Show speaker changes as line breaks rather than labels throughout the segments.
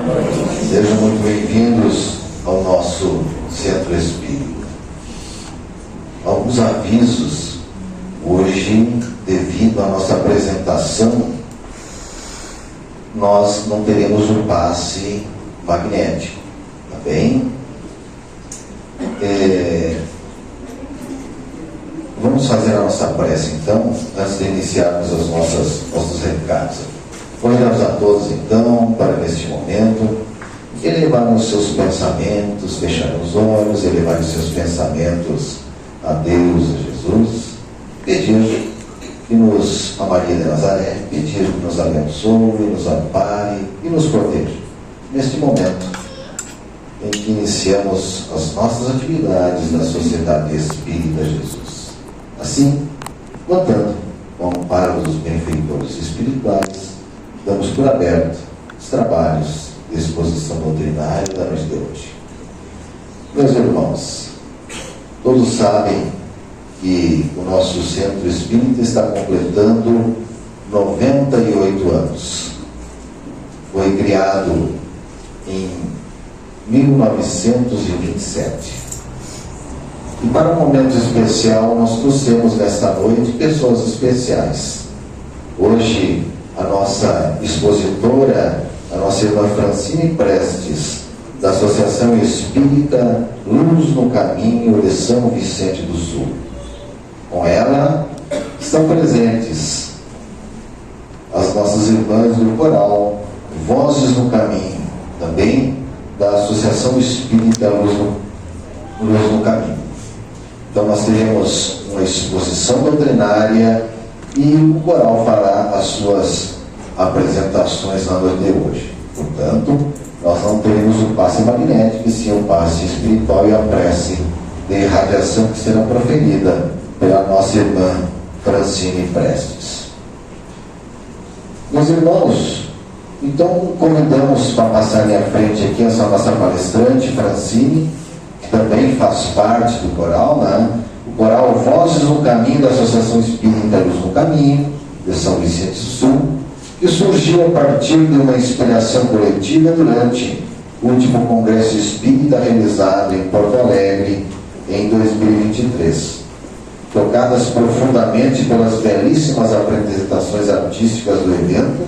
Sejam muito bem-vindos ao nosso Centro Espírita. Alguns avisos. Hoje, devido à nossa apresentação, nós não teremos o passe magnético, tá bem? Vamos fazer a nossa prece, então, antes de iniciarmos os nossos recados. Convidamos a todos, então, para neste momento, elevarem os seus pensamentos, fecharem os olhos, elevarem os seus pensamentos a Deus, a Jesus, pedir que a Maria de Nazaré, pedir que nos abençoe, nos ampare e nos proteja. Neste momento em que iniciamos as nossas atividades na Sociedade Espírita Jesus. Assim, contando com o amparo dos benfeitores espirituais, damos por aberto os trabalhos de exposição doutrinária da noite de hoje. Meus irmãos, todos sabem que o nosso Centro Espírita está completando 98 anos. Foi criado em 1927. E para um momento especial, nós trouxemos nesta noite pessoas especiais. Hoje, a nossa expositora, a nossa irmã Francine Prestes, da Associação Espírita Luz no Caminho de São Vicente do Sul. Com ela estão presentes as nossas irmãs do coral Vozes no Caminho, também da Associação Espírita Luz no Caminho. Então nós teremos uma exposição doutrinária e o coral fará as suas apresentações na noite de hoje. Portanto, nós não teremos o passe magnético, e sim o passe espiritual e a prece de irradiação que será proferida pela nossa irmã Francine Prestes. Meus irmãos, então convidamos para passarem à frente aqui essa nossa palestrante, Francine, que também faz parte do coral, né? O coral Vozes no Caminho da Associação Espírita Luz no Caminho, de São Vicente do Sul, que surgiu a partir de uma inspiração coletiva durante o último Congresso Espírita realizado em Porto Alegre em 2023. Tocadas profundamente pelas belíssimas apresentações artísticas do evento,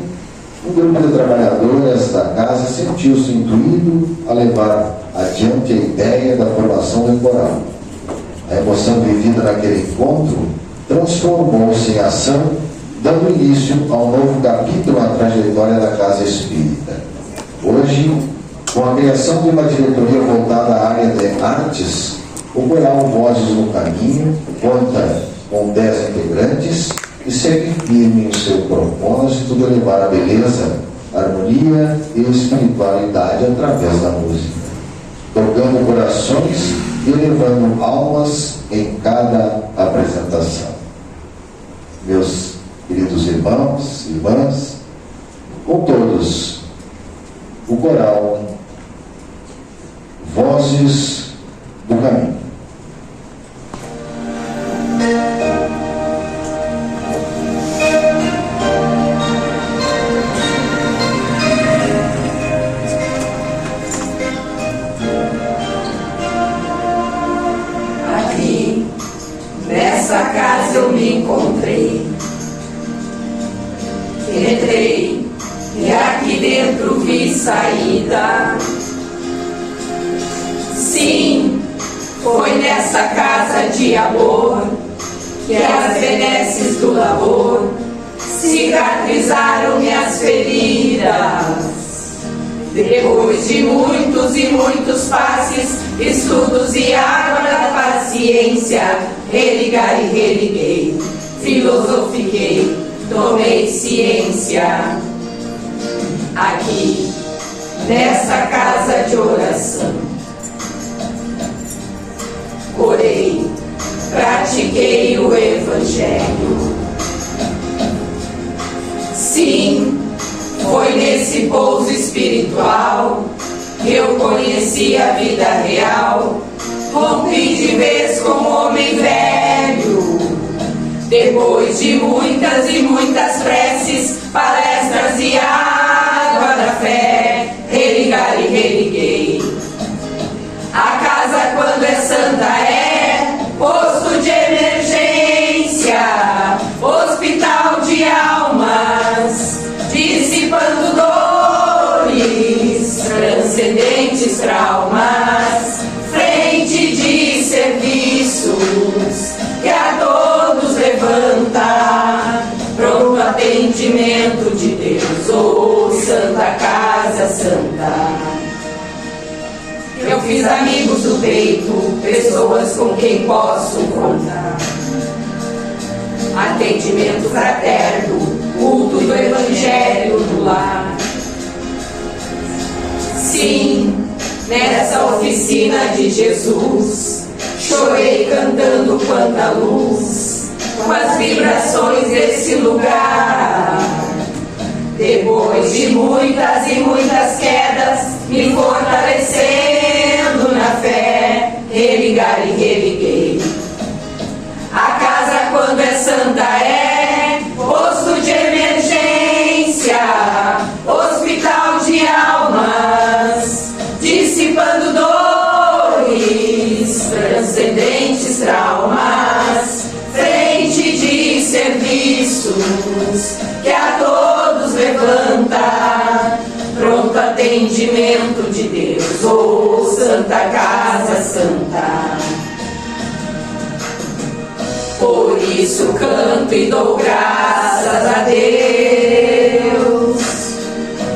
um grupo de trabalhadoras da casa sentiu-se intuído a levar adiante a ideia da formação do coral. A emoção vivida naquele encontro transformou-se em ação, dando início a um novo capítulo na trajetória da Casa Espírita. Hoje, com a criação de uma diretoria voltada à área de artes, o coral Vozes no Caminho conta com 10 integrantes e segue firme em seu propósito de levar a beleza, a harmonia e a espiritualidade através da música, tocando corações e elevando almas em cada apresentação. Meus queridos irmãos, irmãs, com todos, o coral Vozes do Caminho.
Aqui, nessa casa eu me encontrei. Entrei e aqui dentro vi saída. Sim, foi nessa casa de amor que as benesses do labor cicatrizaram minhas feridas. Depois de muitos e muitos passes, estudos e água da paciência, religar e religuei, filosofiquei, tomei ciência. Aqui, nessa casa de oração, orei, pratiquei o Evangelho. Sim, foi nesse pouso espiritual que eu conheci a vida real, rompi de vez com o homem velho. Depois de muitas e muitas preces, palestras e água da fé, religar transcendentes traumas, frente de serviços que a todos levanta, pronto atendimento de Deus, oh Santa Casa Santa. Eu fiz amigos do peito, pessoas com quem posso contar. Atendimento fraterno, culto do Evangelho do lar. Sim, nessa oficina de Jesus, chorei cantando quanta luz, com as vibrações desse lugar. Depois de muitas e muitas quedas, me fortalecendo na fé, religar e religuei. A casa quando é santa é posto de emergência, hospital de almas, dissipando dores, transcendentes traumas, frente de serviços que a todos levanta, pronto atendimento de Deus, oh Santa Casa Santa. Por isso canto e dou graças a Deus,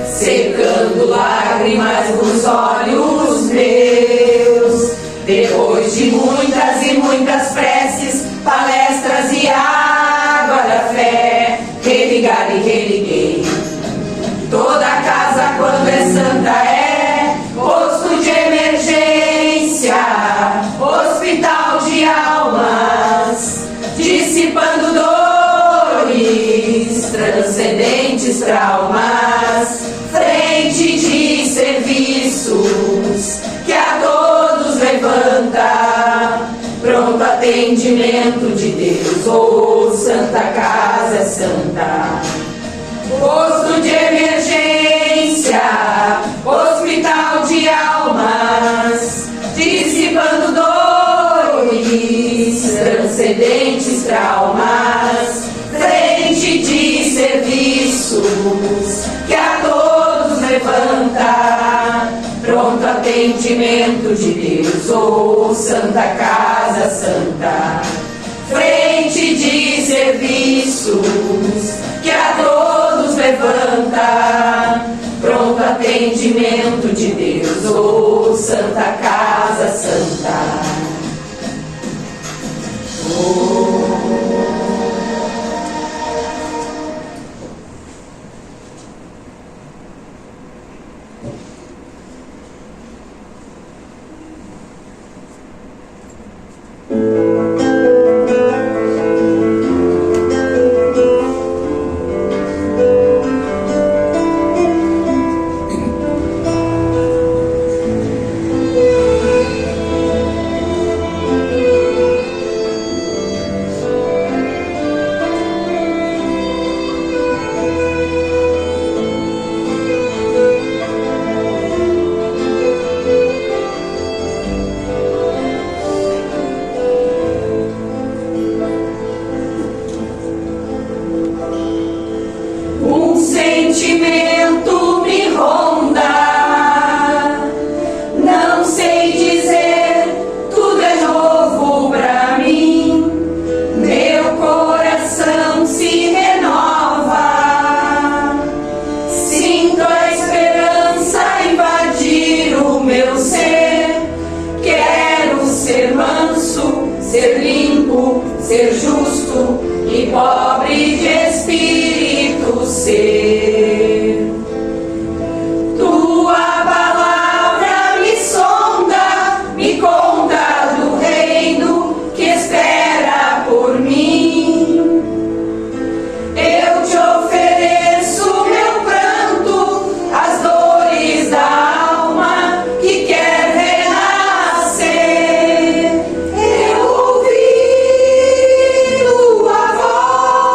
secando lágrimas nos olhos meus, depois de muitas e muitas preces, palestras e água da fé, religar e religuei. Toda casa quando é santa é posto de emergência, hospital de almas, dissipando dores, transcendentes traumas, frente de serviços que a todos levanta, pronto atendimento de Deus, oh Santa Casa Santa. Posto de emergência, hospital de almas, dissipando dores, transcendentes traumas, frente de serviços que a todos levanta, pronto atendimento de Deus, oh Santa Casa Santa. Frente de serviços que a todos levanta, pronto atendimento de Deus, oh Santa Casa Santa. Sentimento me ronda, não sei dizer, tudo é novo pra mim, meu coração se renova, sinto a esperança invadir o meu ser, quero ser manso, ser limpo, ser justo e pobre de espírito ser. Tua palavra me sonda, me conta do reino que espera por mim. Eu te ofereço meu pranto, as dores da alma que quer renascer. Eu ouvi tua voz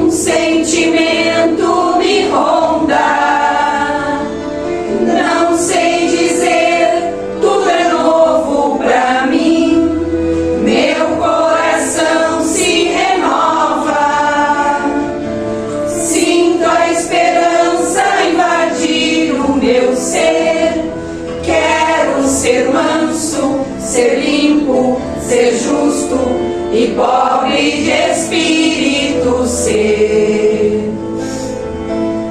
Um sentimento me ronda, não sei dizer, tudo é novo pra mim. Meu coração se renova, sinto a esperança invadir o meu ser. Quero ser manso, ser limpo, ser justo e pobre de espírito ser.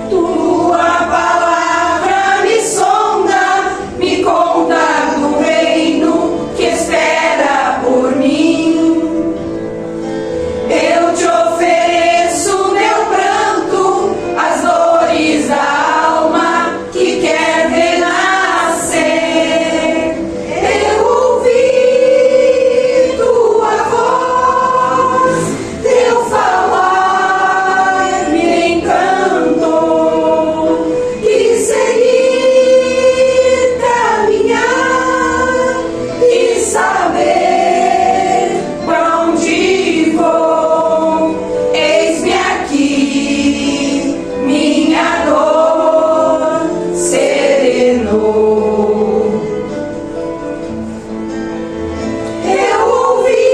Tua palavra me sonda, me conta do reino que espera por mim. Eu te ofereço meu pranto, as dores da alma que quer renascer. Eu ouvi tua voz, teu falar me encantou. Quis seguir, caminhar e saber pra onde vou. Eis-me aqui, minha dor serenou. Eu ouvi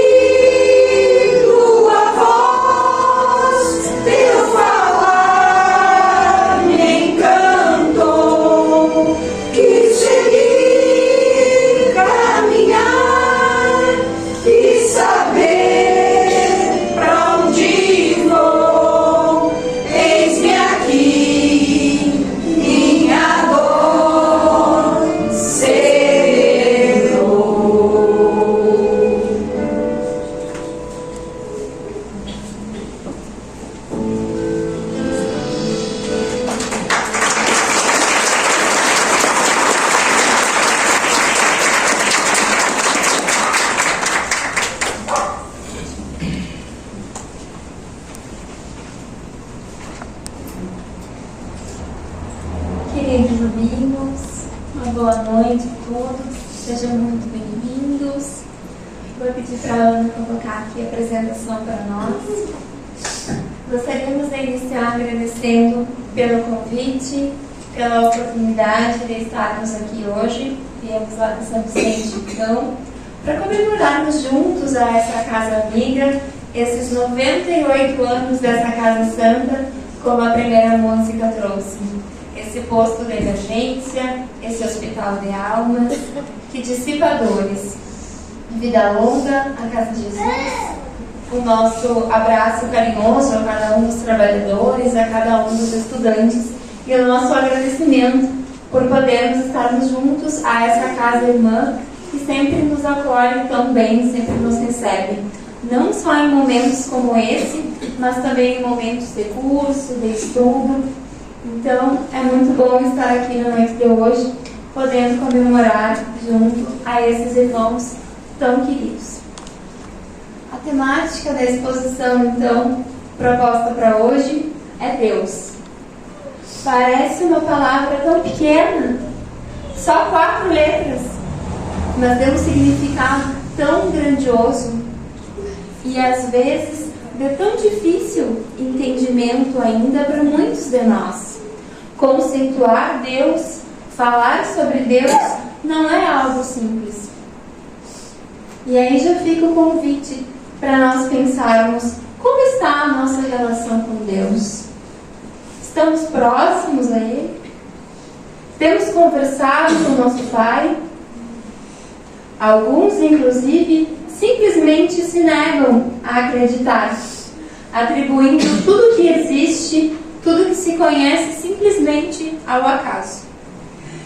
tua voz, teu falar me encantou. Quis seguir, caminhar e saber pra onde vou. Eis-me aqui, minha dor serenou.
Queridos amigos, uma boa noite a todos, sejam muito bem-vindos. Vou pedir para a Ana colocar aqui a apresentação para nós. Gostaríamos de iniciar agradecendo pelo convite, pela oportunidade de estarmos aqui hoje. Viemos lá de São Vicente, então, para comemorarmos juntos a essa Casa Amiga, esses 98 anos dessa Casa Santa, como a primeira música trouxe. Esse posto de emergência, esse hospital de almas, que dissipa dores. Vida longa, a Casa de Jesus, o nosso abraço carinhoso a cada um dos trabalhadores, a cada um dos estudantes e o nosso agradecimento por podermos estarmos juntos a essa casa irmã que sempre nos acolhe tão bem, sempre nos recebe. Não só em momentos como esse, mas também em momentos de curso, de estudo. Então, é muito bom estar aqui na noite de hoje, podendo comemorar junto a esses irmãos tão queridos. A temática da exposição, então, proposta para hoje é Deus. Parece uma palavra tão pequena, só 4 letras, mas tem um significado tão grandioso e, às vezes, de tão difícil entendimento ainda para muitos de nós. Conceituar Deus, falar sobre Deus, não é algo simples. E aí já fica o convite para nós pensarmos como está a nossa relação com Deus. Estamos próximos a Ele? Temos conversado com o nosso Pai? Alguns, inclusive, simplesmente se negam a acreditar, atribuindo tudo que existe, tudo que se conhece simplesmente ao acaso.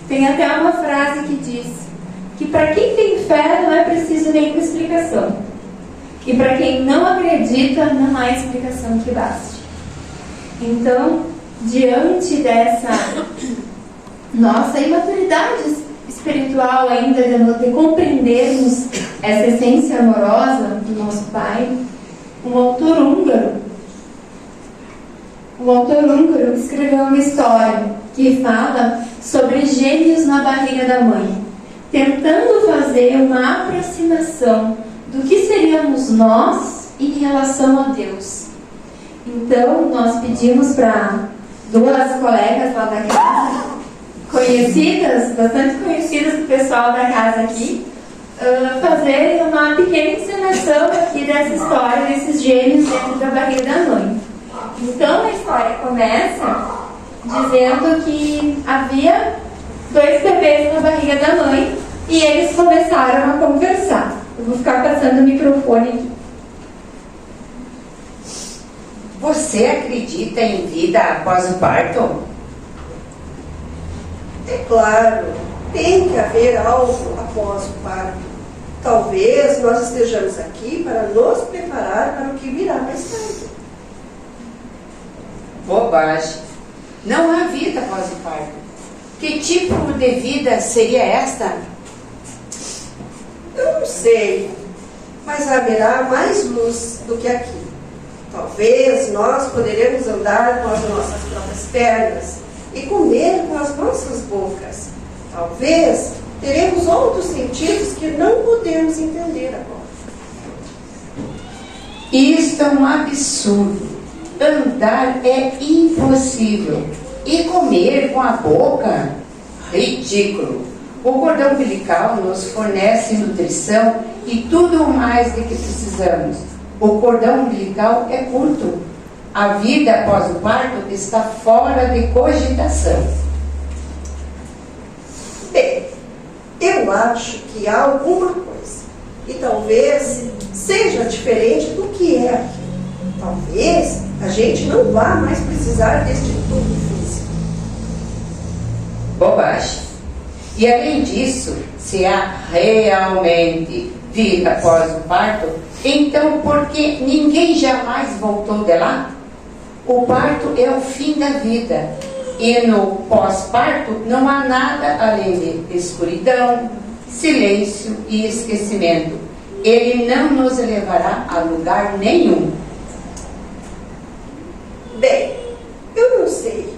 Tem até uma frase que diz que para quem tem fé não é preciso nenhuma explicação, e para quem não acredita não há explicação que baste. Então, diante dessa nossa imaturidade espiritual ainda de compreendermos essa essência amorosa do nosso Pai, um autor húngaro escreveu uma história que fala sobre gêmeos na barriga da mãe, tentando fazer uma aproximação do que seríamos nós em relação a Deus. Então, nós pedimos para duas colegas lá da casa, conhecidas, bastante conhecidas do pessoal da casa aqui, fazerem uma pequena encenação aqui dessa história desses gêmeos dentro da barriga da mãe. Então, a história começa dizendo que havia 2 bebês na barriga da mãe e eles começaram a conversar. Eu vou ficar passando o microfone aqui.
Você acredita em vida após o parto?
É claro, tem que haver algo após o parto. Talvez nós estejamos aqui para nos preparar para o que virá mais tarde.
Bobagem. Não há vida após o parto. Que tipo de vida seria esta?
Eu não sei, mas haverá mais luz do que aqui. Talvez nós poderemos andar com as nossas próprias pernas e comer com as nossas bocas. Talvez teremos outros sentidos que não podemos entender agora.
Isto é um absurdo. Andar é impossível. E comer com a boca? Ridículo. O cordão umbilical nos fornece nutrição e tudo o mais de que precisamos. O cordão umbilical é curto. A vida após o parto está fora de cogitação.
Bem, eu acho que há alguma coisa. E talvez seja diferente do que é aqui. Talvez a gente não vá mais precisar deste tubo físico.
Bobagem. E além disso, se há realmente vida após o parto, então por que ninguém jamais voltou de lá? O parto é o fim da vida. E no pós-parto não há nada além de escuridão, silêncio e esquecimento. Ele não nos levará a lugar nenhum.
Bem, eu não sei,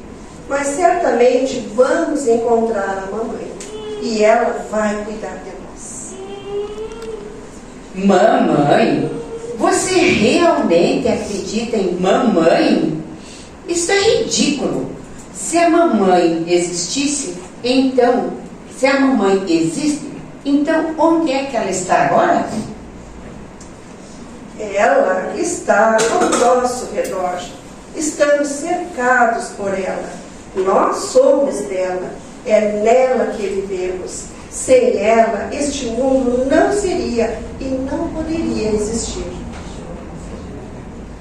mas certamente vamos encontrar a mamãe e ela vai cuidar de nós.
Mamãe? Você realmente acredita em mamãe? Isso é ridículo. Se a mamãe existisse, então, se a mamãe existe, então onde é que ela está agora?
Ela está ao nosso redor. Estamos cercados por ela. Nós somos dela. É nela que vivemos. Sem ela, este mundo não seria e não poderia existir.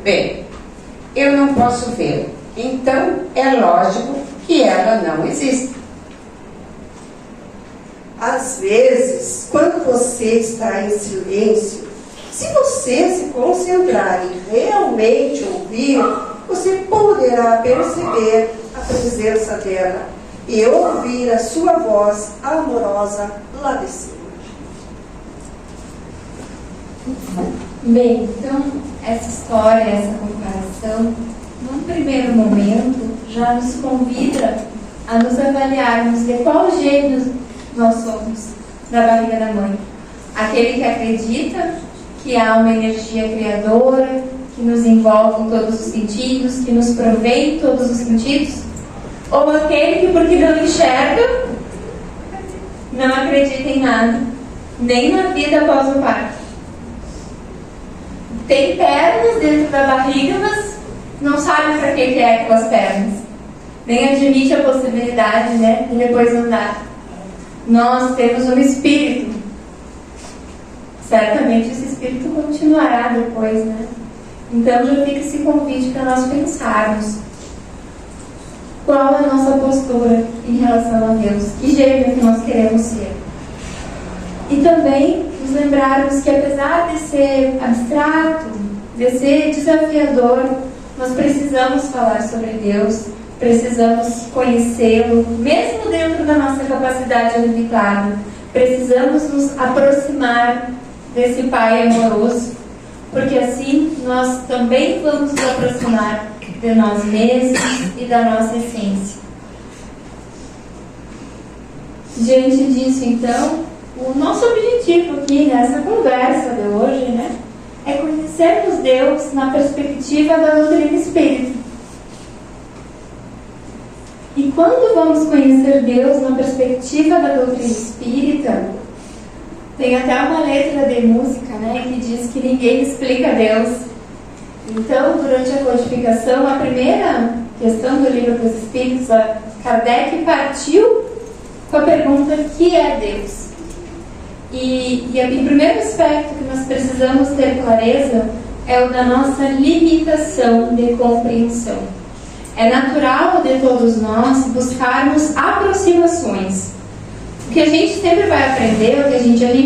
Bem, eu não posso vê-la. Então, é lógico que ela não existe.
Às vezes, quando você está em silêncio, se você se concentrar em realmente ouvir, você poderá perceber a presença dela e ouvir a sua voz amorosa lá de cima.
Bem, então, essa história, essa comparação, num primeiro momento, já nos convida a nos avaliarmos de qual gênero nós somos da barriga da mãe. Aquele que acredita que há uma energia criadora, que nos envolve em todos os sentidos, que nos provém em todos os sentidos, ou aquele que, porque não enxerga, não acredita em nada, nem na vida após o parto. Tem pernas dentro da barriga, mas não sabe para que é aquelas pernas. Nem admite a possibilidade, né, de depois andar. Nós temos um espírito. Certamente esse espírito continuará depois, né? Então já fica esse convite para nós pensarmos qual é a nossa postura em relação a Deus, que gênero que nós queremos ser. E também nos lembrarmos que apesar de ser abstrato, de ser desafiador, nós precisamos falar sobre Deus, precisamos conhecê-lo, mesmo dentro da nossa capacidade limitada. Precisamos nos aproximar desse Pai amoroso, porque assim nós também vamos nos aproximar de nós mesmos e da nossa essência. Diante disso, então, o nosso objetivo aqui nessa conversa de hoje, né, é conhecer conhecermos Deus na perspectiva da doutrina espírita. E quando vamos conhecer Deus na perspectiva da doutrina espírita, tem até uma letra de música, né, que diz que ninguém explica Deus. Então, durante a codificação, a primeira questão do Livro dos Espíritos, Kardec partiu com a pergunta: que é Deus? E o primeiro aspecto que nós precisamos ter clareza é o da nossa limitação de compreensão. É natural de todos nós buscarmos aproximações. O que a gente sempre vai aprender,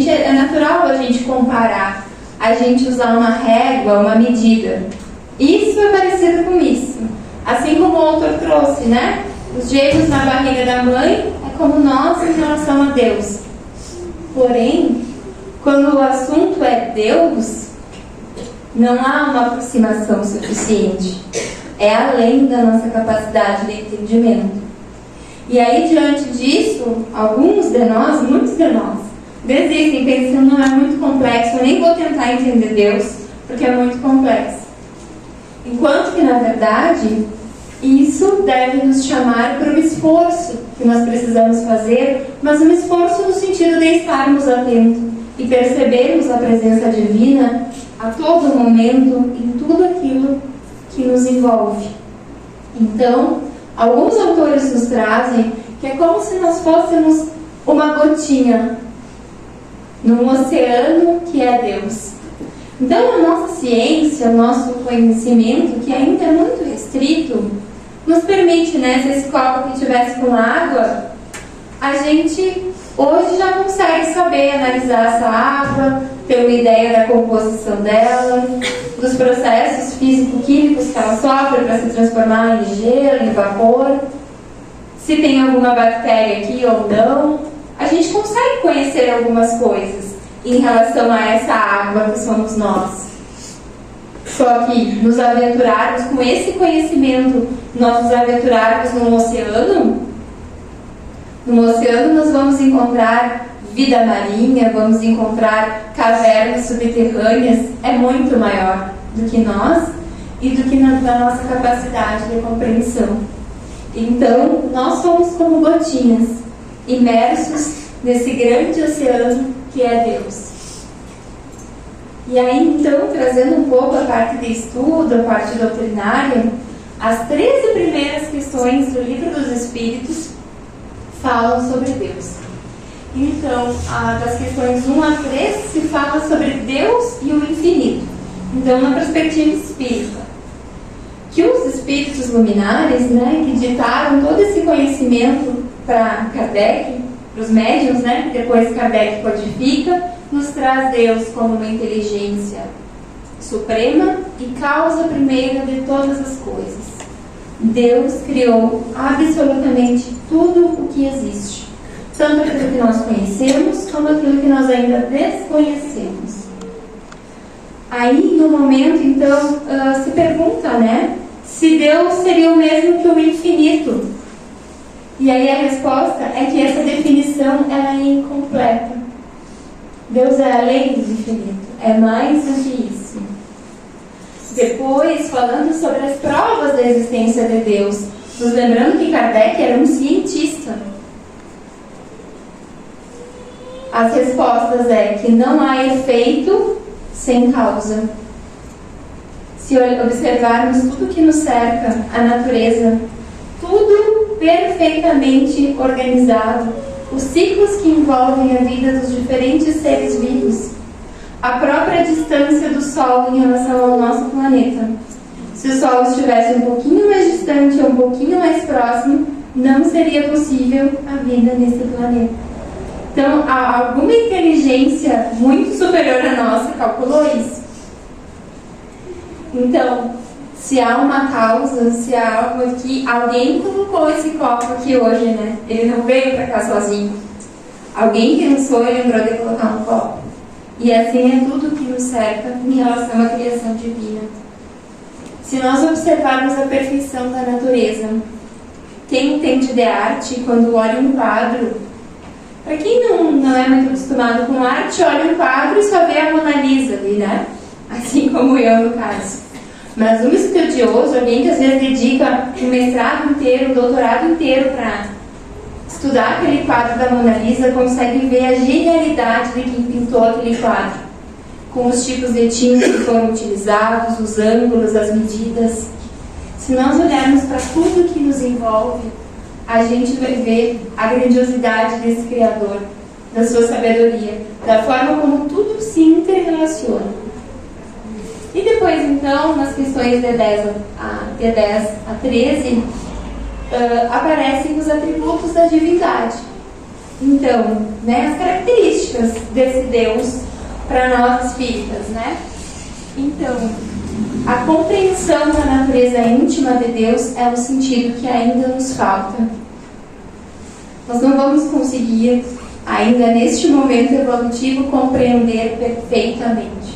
é natural a gente comparar, a gente usar uma régua, uma medida. Isso é parecido com isso. Assim como o autor trouxe, né? Os gêmeos na barriga da mãe é como nós em relação a Deus. Porém, quando o assunto é Deus, não há uma aproximação suficiente. É além da nossa capacidade de entendimento. E aí, diante disso, alguns de nós, muitos de nós, desistem pensando: não, é muito complexo, eu nem vou tentar entender Deus, porque é muito complexo. Enquanto que, na verdade, isso deve nos chamar para um esforço que nós precisamos fazer, mas um esforço no sentido de estarmos atentos e percebermos a presença divina a todo momento em tudo aquilo que nos envolve. Então, alguns autores nos trazem que é como se nós fôssemos uma gotinha num oceano que é Deus. Então, a nossa ciência, o nosso conhecimento, que ainda é muito restrito, nos permite, né, se esse copo que tivesse com água, a gente hoje já consegue saber analisar essa água, ter uma ideia da composição dela, dos processos físico-químicos que ela sofre para se transformar em gelo, em vapor, se tem alguma bactéria aqui ou não. A gente consegue conhecer algumas coisas em relação a essa água que somos nós. Só que nos aventurarmos com esse conhecimento, nós nos aventurarmos no oceano nós vamos encontrar vida marinha, vamos encontrar cavernas subterrâneas, é muito maior do que nós e do que na nossa capacidade de compreensão. Então, nós somos como gotinhas, imersos nesse grande oceano que é Deus. E aí, então, trazendo um pouco a parte de estudo, a parte doutrinária, as 13 primeiras questões do Livro dos Espíritos falam sobre Deus. Então, das questões 1 a 3 se fala sobre Deus e o infinito. Então, na perspectiva espírita, que os espíritos luminares, né, que ditaram todo esse conhecimento para Kardec, para os médiuns, né, depois Kardec codifica, nos traz Deus como uma inteligência suprema e causa primeira de todas as coisas. Deus criou absolutamente tudo o que existe, tanto aquilo que nós conhecemos como aquilo que nós ainda desconhecemos. Aí, no momento, então, se pergunta, né, se Deus seria o mesmo que o infinito. E aí a resposta é que essa definição ela é incompleta. Deus é além do infinito, é mais do que isso. Depois, falando sobre as provas da existência de Deus, nos lembrando que Kardec era um cientista. As respostas é que não há efeito sem causa. Se observarmos tudo que nos cerca, a natureza, tudo perfeitamente organizado, os ciclos que envolvem a vida dos diferentes seres vivos, a própria distância do Sol em relação ao nosso planeta. Se o Sol estivesse um pouquinho mais distante ou um pouquinho mais próximo, não seria possível a vida nesse planeta. Então, alguma inteligência muito superior à nossa calculou isso. Então, se há uma causa, se há algo aqui, alguém colocou esse copo aqui hoje, né? Ele não veio para cá sozinho. Alguém pensou e lembrou de colocar um copo. E assim é tudo que nos cerca em relação à criação divina. Se nós observarmos a perfeição da natureza, quem entende de arte, quando olha um quadro, para quem não é muito acostumado com arte, olha um quadro e só vê a Mona Lisa ali, né? assim como eu no caso. Mas um estudioso, alguém que às vezes dedica um mestrado inteiro, um doutorado inteiro para estudar aquele quadro da Mona Lisa, consegue ver a genialidade de quem pintou aquele quadro, com os tipos de tinta que foram utilizados, os ângulos, as medidas. Se nós olharmos para tudo que nos envolve, a gente vai ver a grandiosidade desse Criador, da sua sabedoria, da forma como tudo se interrelaciona. E depois, então, nas questões de 10 a 13, aparecem os atributos da divindade. Então, né, as características desse Deus para nós espíritas, né? Então, a compreensão da natureza íntima de Deus é um sentido que ainda nos falta. Nós não vamos conseguir, ainda neste momento evolutivo, compreender perfeitamente.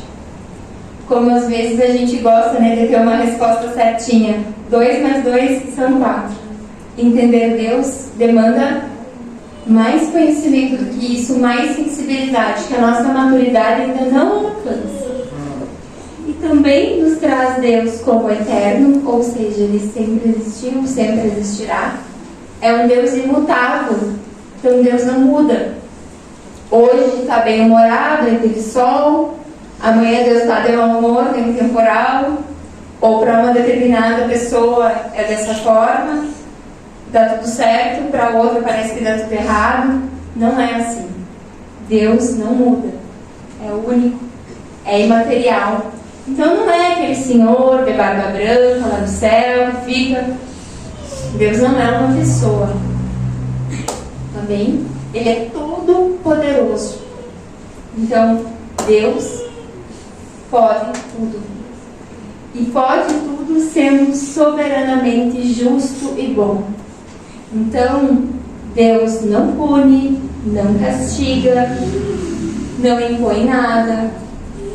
Como às vezes a gente gosta, né, de ter uma resposta certinha. 2 mais 2 são 4. Entender Deus demanda mais conhecimento do que isso, mais sensibilidade, que a nossa maturidade ainda não alcança. E também nos traz Deus como eterno, ou seja, Ele sempre existiu, sempre existirá. É um Deus imutável, então Deus não muda. Hoje está bem-humorado, Ele teve sol. Amanhã Deus está de mau humor, tem um temporal. Ou para uma determinada pessoa é dessa forma, dá tudo certo, para outra parece que dá tudo errado. Não é assim. Deus não muda. É único, é imaterial. Então não é aquele senhor de barba branca lá no céu que fica. Deus não é uma pessoa. Também Ele é todo poderoso. Então Deus pode tudo. E pode tudo sendo soberanamente justo e bom. Então, Deus não pune, não castiga, não impõe nada,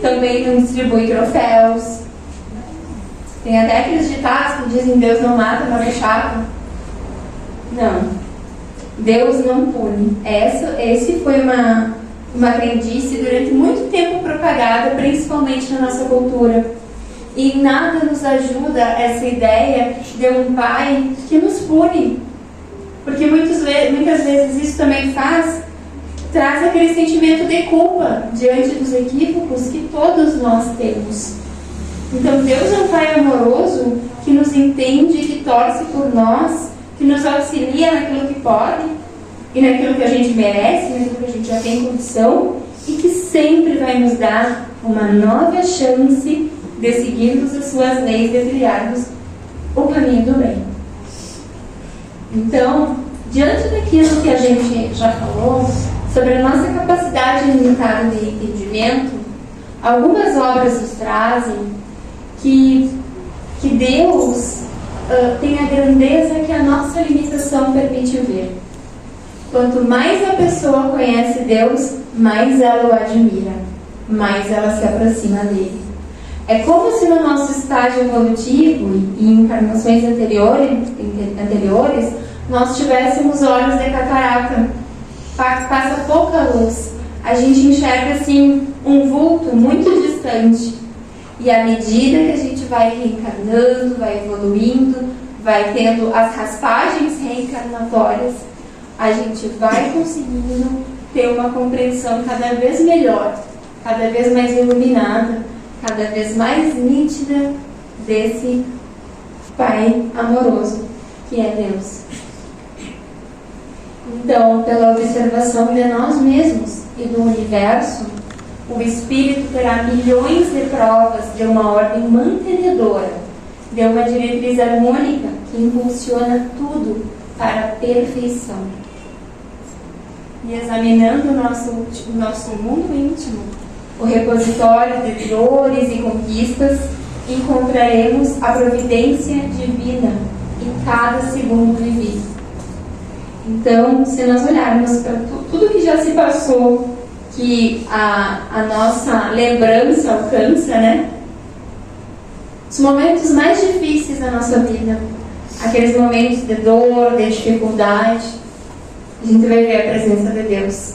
também não distribui troféus. Tem até aqueles ditados que dizem Deus não mata, mas é chato. Não. Deus não pune. Esse foi uma crendice durante muito tempo propagada, principalmente na nossa cultura. E nada nos ajuda essa ideia de um pai que nos pune. Porque muitas vezes isso também traz aquele sentimento de culpa diante dos equívocos que todos nós temos. Então Deus é um pai amoroso que nos entende, que torce por nós, que nos auxilia naquilo que pode e naquilo que a gente merece, naquilo que a gente já tem condição, e que sempre vai nos dar uma nova chance de seguirmos as suas leis, de trilharmos o caminho do bem. Então, diante daquilo que a gente já falou sobre a nossa capacidade limitada de entendimento, algumas obras nos trazem que Deus tem a grandeza que a nossa limitação permite ver. Quanto mais a pessoa conhece Deus, mais ela o admira, mais ela se aproxima dele. É como se no nosso estágio evolutivo e em encarnações anteriores nós tivéssemos olhos de catarata. Passa pouca luz. A gente enxerga assim um vulto muito distante. E à medida que a gente vai reencarnando, vai evoluindo, vai tendo as raspagens reencarnatórias, a gente vai conseguindo ter uma compreensão cada vez melhor, cada vez mais iluminada, cada vez mais nítida desse Pai amoroso que é Deus. Então, pela observação de nós mesmos e do universo, o Espírito terá milhões de provas de uma ordem mantenedora, de uma diretriz harmônica que impulsiona tudo para a perfeição. E examinando o nosso mundo íntimo, o repositório de dores e conquistas, encontraremos a providência divina em cada segundo vivido. Então, se nós olharmos para tudo que já se passou, que a nossa lembrança alcança, né? Os momentos mais difíceis da nossa vida, aqueles momentos de dor, de dificuldade, a gente vai ver a presença de Deus.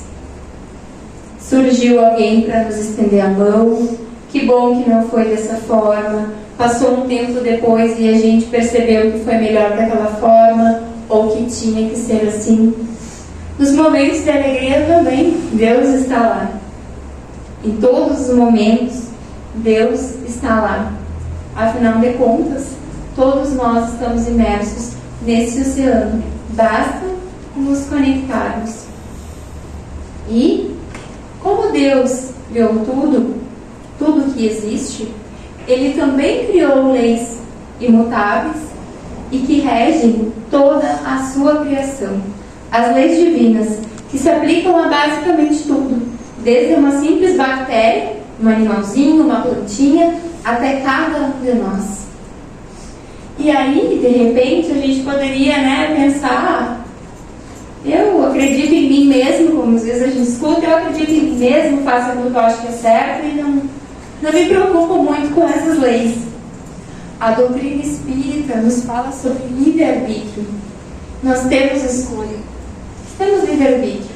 Surgiu alguém para nos estender a mão, que bom que não foi dessa forma. Passou um tempo depois e a gente percebeu que foi melhor daquela forma, ou que tinha que ser assim. Nos momentos de alegria também, Deus está lá. Em todos os momentos, Deus está lá. Afinal de contas, todos nós estamos imersos nesse oceano. Basta nos conectarmos. E, como Deus criou tudo que existe, Ele também criou leis imutáveis e que regem toda a sua criação. As leis divinas, que se aplicam a basicamente tudo, desde uma simples bactéria, um animalzinho, uma plantinha, até cada um de nós. E aí, de repente, a gente poderia, pensar, eu acredito em mim mesmo, como às vezes a gente escuta, eu acredito em mim mesmo, faço aquilo que eu acho que é certo e não me preocupo muito com essas leis. A doutrina espírita nos fala sobre livre-arbítrio. Nós temos escolha. Temos livre-arbítrio.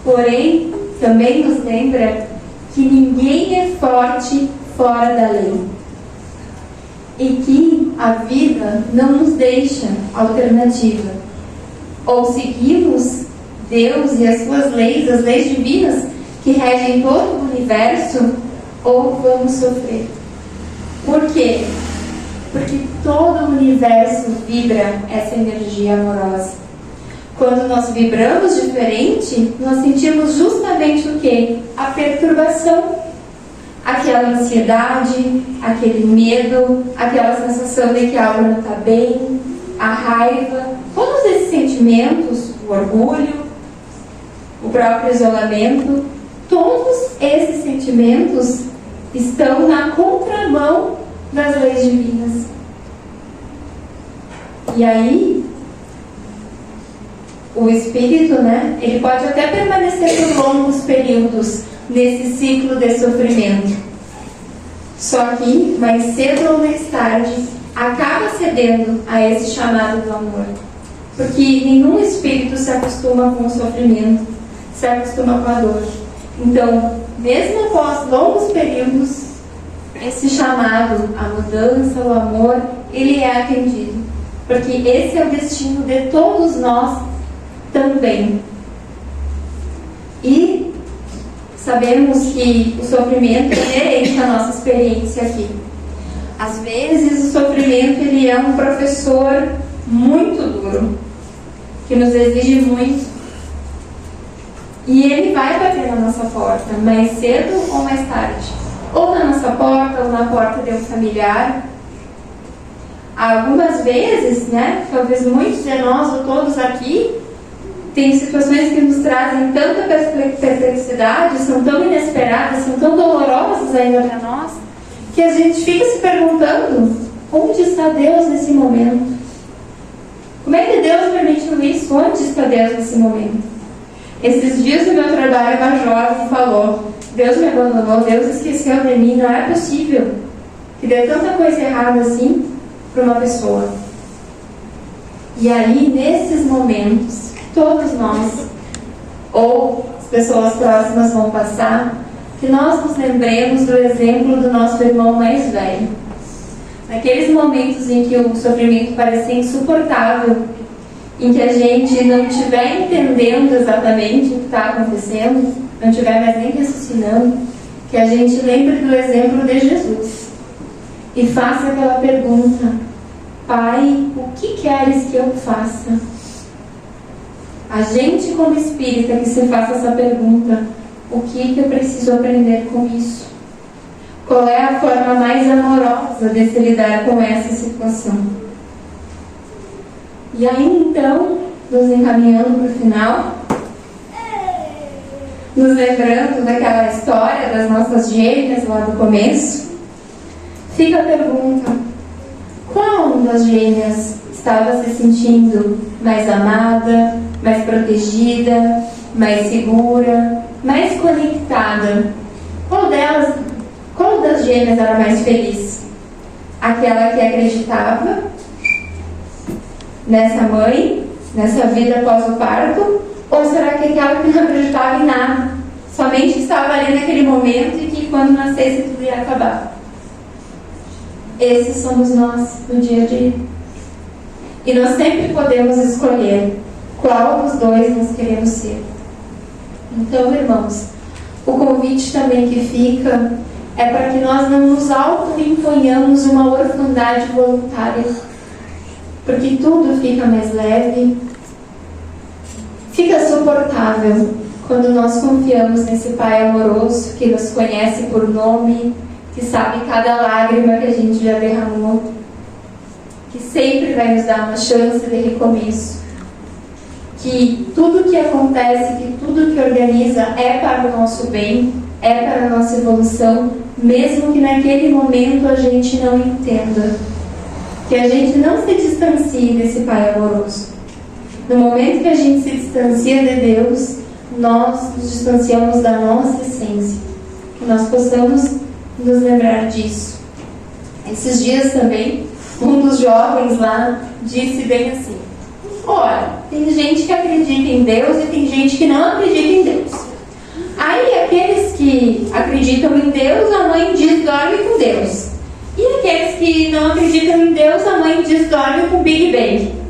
Porém, também nos lembra que ninguém é forte fora da lei. E que a vida não nos deixa alternativa. Ou seguimos Deus e as suas leis, as leis divinas que regem todo o universo, ou vamos sofrer. Por quê? Porque todo o universo vibra essa energia amorosa. Quando nós vibramos diferente, nós sentimos justamente o quê? A perturbação. Aquela ansiedade, aquele medo, aquela sensação de que algo não está bem, a raiva, todos esses sentimentos, o orgulho, o próprio isolamento, todos esses sentimentos estão na contramão das leis divinas. E aí, o espírito, ele pode até permanecer por longos períodos nesse ciclo de sofrimento. Só que, mais cedo ou mais tarde, acaba cedendo a esse chamado do amor. Porque nenhum espírito se acostuma com o sofrimento, se acostuma com a dor. Então, mesmo após longos períodos, esse chamado, a mudança, o amor, ele é atendido. Porque esse é o destino de todos nós também. E sabemos que o sofrimento é inerente à nossa experiência aqui. Às vezes o sofrimento ele é um professor muito duro, que nos exige muito. E ele vai bater na nossa porta, mais cedo ou mais tarde. Ou na nossa porta, ou na porta de um familiar. Algumas vezes, talvez muitos de nós ou todos aqui, tem situações que nos trazem tanta perplexidade, são tão inesperadas, são tão dolorosas ainda para nós, que a gente fica se perguntando, onde está Deus nesse momento? Como é que Deus permitiu isso? Onde está Deus nesse momento? Esses dias no meu trabalho, uma jovem falou, Deus me abandonou, Deus esqueceu de mim, não é possível que dê tanta coisa errada assim para uma pessoa. E aí, nesses momentos, todos nós, ou as pessoas próximas vão passar, que nós nos lembremos do exemplo do nosso irmão mais velho. Naqueles momentos em que o sofrimento parecia insuportável, em que a gente não estiver entendendo exatamente o que está acontecendo, não estiver mais nem raciocinando, que a gente lembre do exemplo de Jesus e faça aquela pergunta: Pai, o que queres que eu faça? A gente, como espírita, que se faça essa pergunta: o que eu preciso aprender com isso? Qual é a forma mais amorosa de se lidar com essa situação? E aí, então, nos encaminhando para o final, nos lembrando daquela história das nossas gêmeas lá do começo, fica a pergunta: qual das gêmeas estava se sentindo mais amada, mais protegida, mais segura, mais conectada? Qual das gêmeas era mais feliz? Aquela que acreditava nessa mãe, nessa vida após o parto? Ou será que aquela que não acreditava em nada, somente estava ali naquele momento e que quando nascesse tudo ia acabar. Esses somos nós no dia a dia. E nós sempre podemos escolher qual dos dois nós queremos ser. Então, irmãos, o convite também que fica é para que nós não nos auto-imponhamos uma orfandade voluntária, porque tudo fica mais leve, fica suportável quando nós confiamos nesse Pai amoroso que nos conhece por nome, que sabe cada lágrima que a gente já derramou, que sempre vai nos dar uma chance de recomeço, que tudo que acontece, que tudo que organiza é para o nosso bem, é para a nossa evolução, mesmo que naquele momento a gente não entenda, que a gente não se distancie desse Pai amoroso. No momento que a gente se distancia de Deus, nós nos distanciamos da nossa essência, que nós possamos nos lembrar disso. Esses dias também, um dos jovens lá disse bem assim: olha, tem gente que acredita em Deus e tem gente que não acredita em Deus. Aí aqueles que acreditam em Deus, a mãe diz dorme com Deus. E aqueles que não acreditam em Deus, a mãe diz dorme com Big Bang.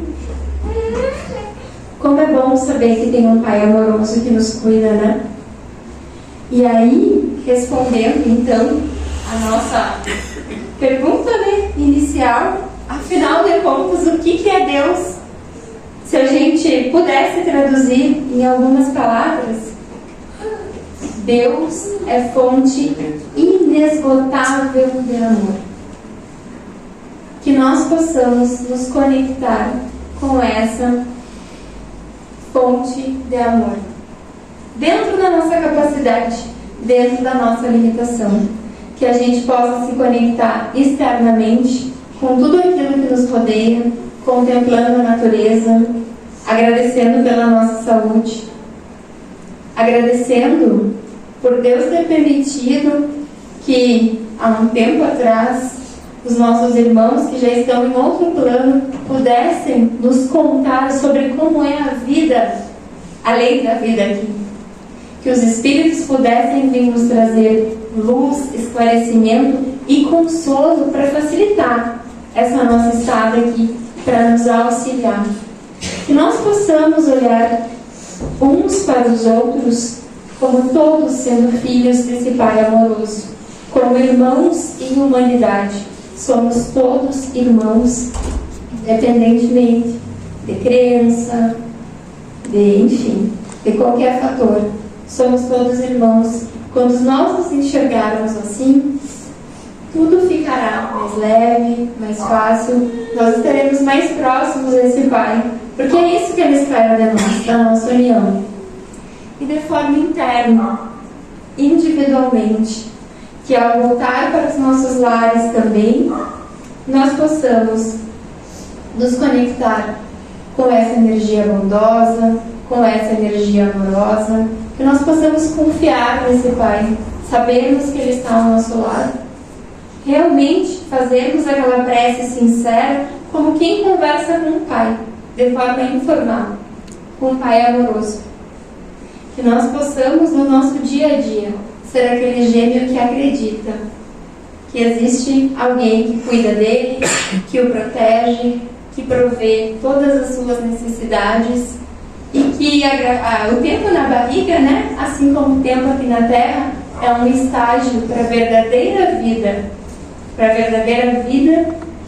Como é bom saber que tem um Pai amoroso que nos cuida, né? E aí, respondendo então a nossa pergunta, né, inicial, afinal de contas, o que é Deus? Se a gente pudesse traduzir em algumas palavras, Deus é fonte inesgotável de amor. Que nós possamos nos conectar com essa fonte de amor, dentro da nossa capacidade, dentro da nossa limitação, que a gente possa se conectar externamente com tudo aquilo que nos rodeia, contemplando a natureza, agradecendo pela nossa saúde, agradecendo por Deus ter permitido que há um tempo atrás os nossos irmãos que já estão em outro plano pudessem nos contar sobre como é a vida além da vida aqui. Que os Espíritos pudessem vir nos trazer luz, esclarecimento e consolo para facilitar essa nossa estada aqui, para nos auxiliar. Que nós possamos olhar uns para os outros como todos sendo filhos desse Pai amoroso, como irmãos em humanidade. Somos todos irmãos, independentemente de crença, de qualquer fator. Somos todos irmãos. Quando nós nos enxergarmos assim, tudo ficará mais leve, mais fácil. Nós estaremos mais próximos desse Pai, porque é isso que Ele espera de nós, da nossa união. E de forma interna, individualmente, que ao voltar para os nossos lares também, nós possamos nos conectar com essa energia bondosa, com essa energia amorosa, que nós possamos confiar nesse Pai, sabermos que Ele está ao nosso lado, realmente fazermos aquela prece sincera, como quem conversa com o Pai, de forma informal, com um Pai amoroso. Que nós possamos, no nosso dia a dia, ser aquele gêmeo que acredita que existe alguém que cuida dele, que o protege, que provê todas as suas necessidades e que o tempo na barriga, né, assim como o tempo aqui na Terra, é um estágio para a verdadeira vida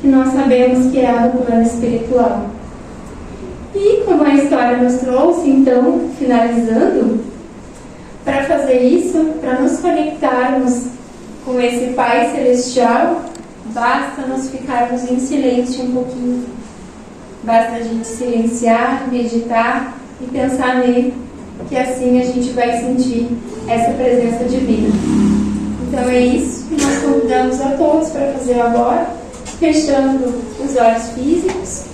que nós sabemos que é a do plano espiritual. E como a história nos trouxe, então, finalizando, para fazer isso, para nos conectarmos com esse Pai Celestial, basta nós ficarmos em silêncio um pouquinho. Basta a gente silenciar, meditar e pensar nele, que assim a gente vai sentir essa presença divina. Então é isso que nós convidamos a todos para fazer agora, fechando os olhos físicos,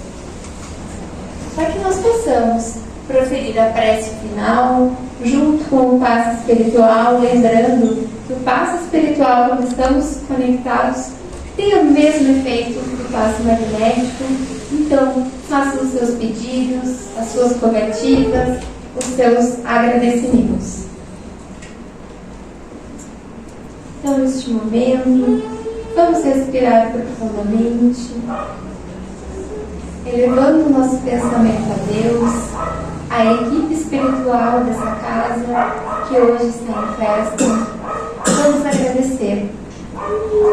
para que nós possamos proferir a prece final, junto com o passe espiritual, lembrando que o passe espiritual, quando estamos conectados, tem o mesmo efeito do passe magnético. Então, faça os seus pedidos, as suas coletivas, os seus agradecimentos. pausa neste momento. Vamos respirar profundamente, elevando o nosso pensamento a Deus, a equipe espiritual dessa casa que hoje está em festa. Vamos agradecer.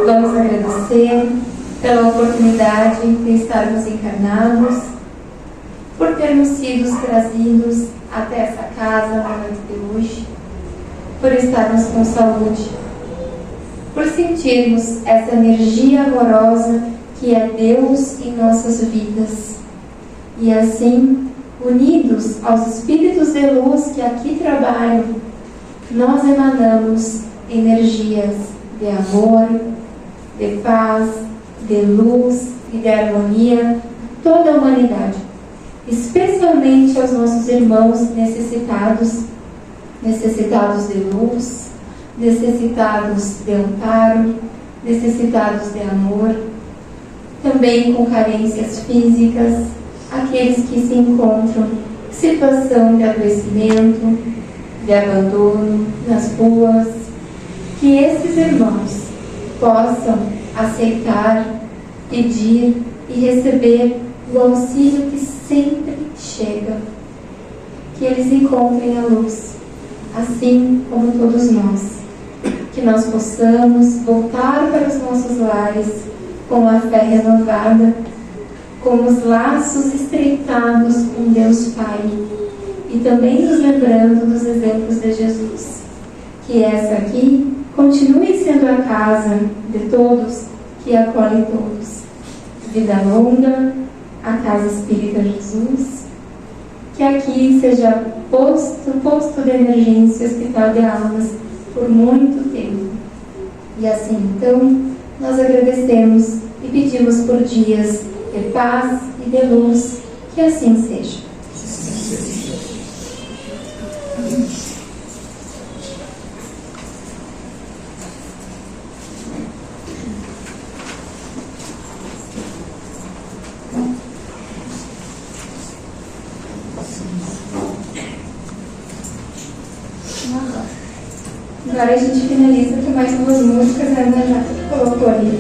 Vamos agradecer pela oportunidade de estarmos encarnados, por termos sido trazidos até essa casa na noite de hoje, por estarmos com saúde, por sentirmos essa energia amorosa que é Deus em nossas vidas. E assim, unidos aos espíritos de luz que aqui trabalham, nós emanamos energias de amor, de paz, de luz e de harmonia a toda a humanidade, especialmente aos nossos irmãos necessitados de luz, necessitados de amparo, necessitados de amor, também com carências físicas, aqueles que se encontram em situação de adoecimento, de abandono nas ruas, que esses irmãos possam aceitar, pedir e receber o auxílio que sempre chega, que eles encontrem a luz, assim como todos nós, que nós possamos voltar para os nossos lares com a fé renovada, com os laços estreitados com Deus Pai, e também nos lembrando dos exemplos de Jesus, que essa aqui continue sendo a casa de todos que acolhem todos. Vida longa, a Casa Espírita Jesus, que aqui seja posto de emergência, hospital de almas, por muito tempo. E assim, então, nós agradecemos e pedimos por dias de paz e de luz, que assim seja. Agora a gente finaliza com mais duas músicas, a Ana já colocou ali.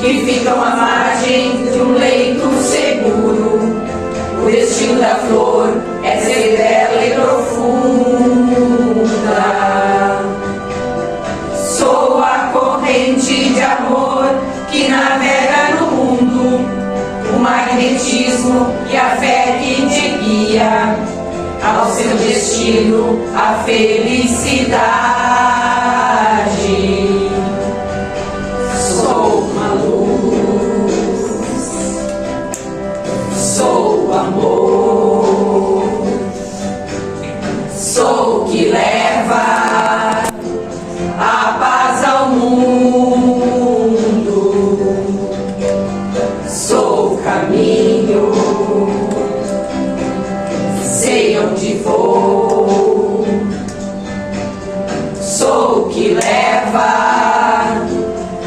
Que ficam à margem de um leito seguro. O destino da flor é ser bela e profunda. Sou a corrente de amor que navega no mundo, o magnetismo e a fé que te guia ao seu destino, a felicidade. Sou amor, sou que leva a paz ao mundo, sou caminho, sei onde vou, sou que leva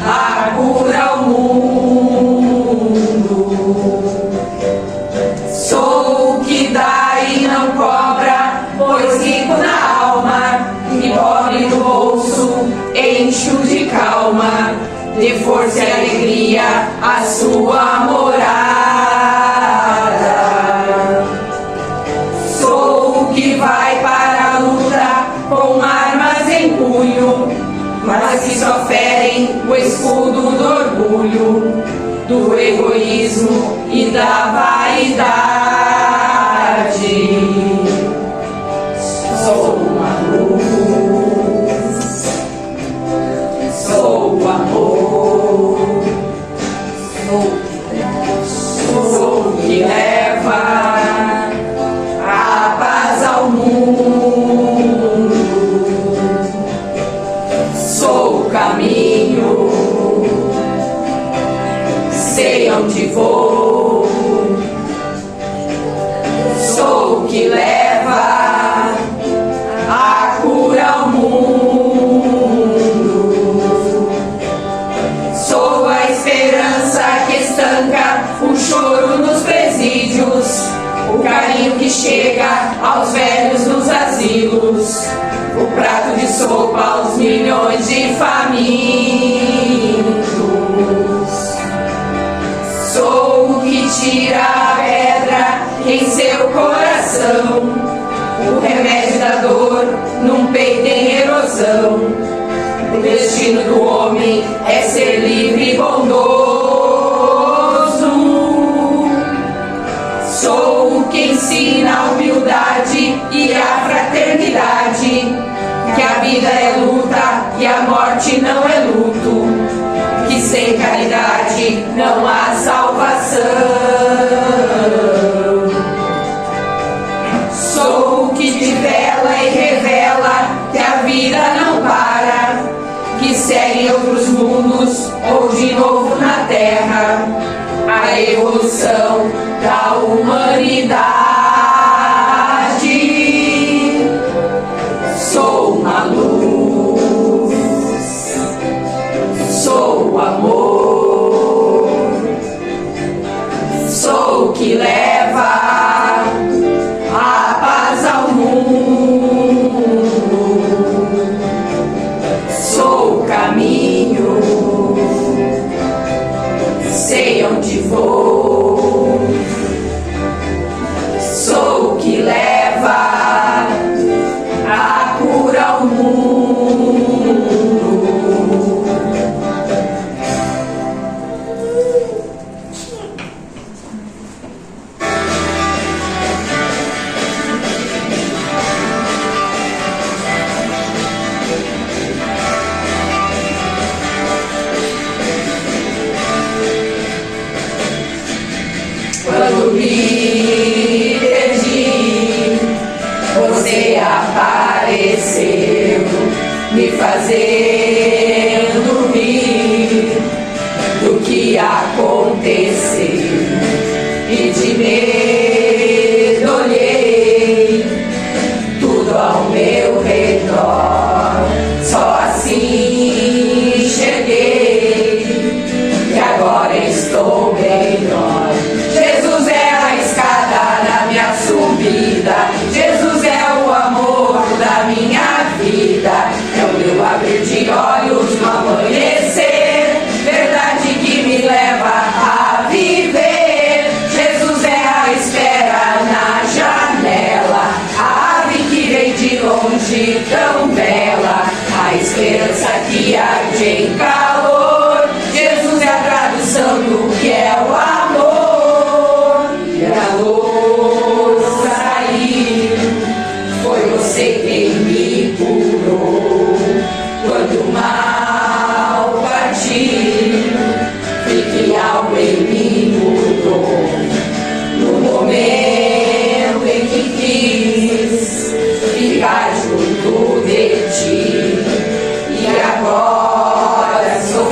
a cura ao mundo, sou o que dá e não cobra, pois rico na alma e pobre no bolso, encho de calma, de força e alegria a sua morada. Sou o que vai para a luta com armas em punho, mas que só ferem o escudo do orgulho. do egoísmo e da vaidade. Sou uma luz, sou o amor, sou o que leva a paz ao mundo, sou o caminho, sei onde vou, sou o que leva a cura ao mundo, sou a esperança que estanca o choro nos presídios, o carinho que chega aos velhos nos asilos, o prato de sopa aos milhões de famintos. Sou o que tira a pedra em seu coração, o remédio da dor num peito em erosão. O destino do homem é ser livre e bondoso. Sou o que ensina a humildade e a fraternidade, que a vida é luta e a morte não é luto, que sem caridade não há salvação. Sou o que te vela e revela que a vida não para, que segue em outros mundos ou de novo na terra, a evolução da humanidade. Sou uma luz, sou o amor, sou o que leva a paz ao mundo, sou o caminho, sei onde vou, sou o que leva a cura ao mundo. Quando me perdi, você apareceu, me fazendo rir do que aconteceu, e de medo olhei tudo ao meu redor, só assim enxerguei que agora estou melhor. Jesus é a escada da minha subida, Jesus é o amor da minha vida, é o meu abrir de olhos no amanhecer, verdade que me leva a viver. Jesus é a espera na janela, a ave que vem de longe tão bela, a esperança que arde em calor. Jesus é a tradução do que é o amor, e a luz sair, foi você quem me curou. Quando o mal partir, fique algo em mim mudou. No momento em que quis ficar junto de ti, e agora sou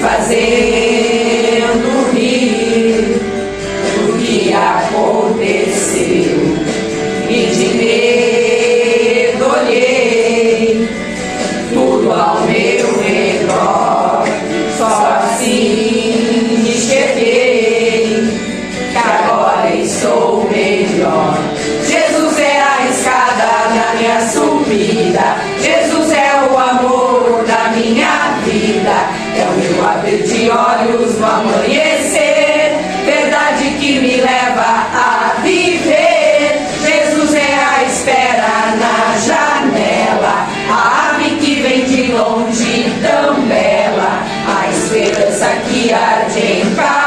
fazendo rir do que aconteceu. E de medo olhei tudo ao meu redor, só assim enxerguei que agora estou melhor. Jesus é a escada da minha subida, Jesus é o amor da minha vida, é o meu abrir de olhos no amanhecer, verdade que me leva a viver. Jesus é a espera na janela, a ave que vem de longe tão bela, a esperança que arde em casa.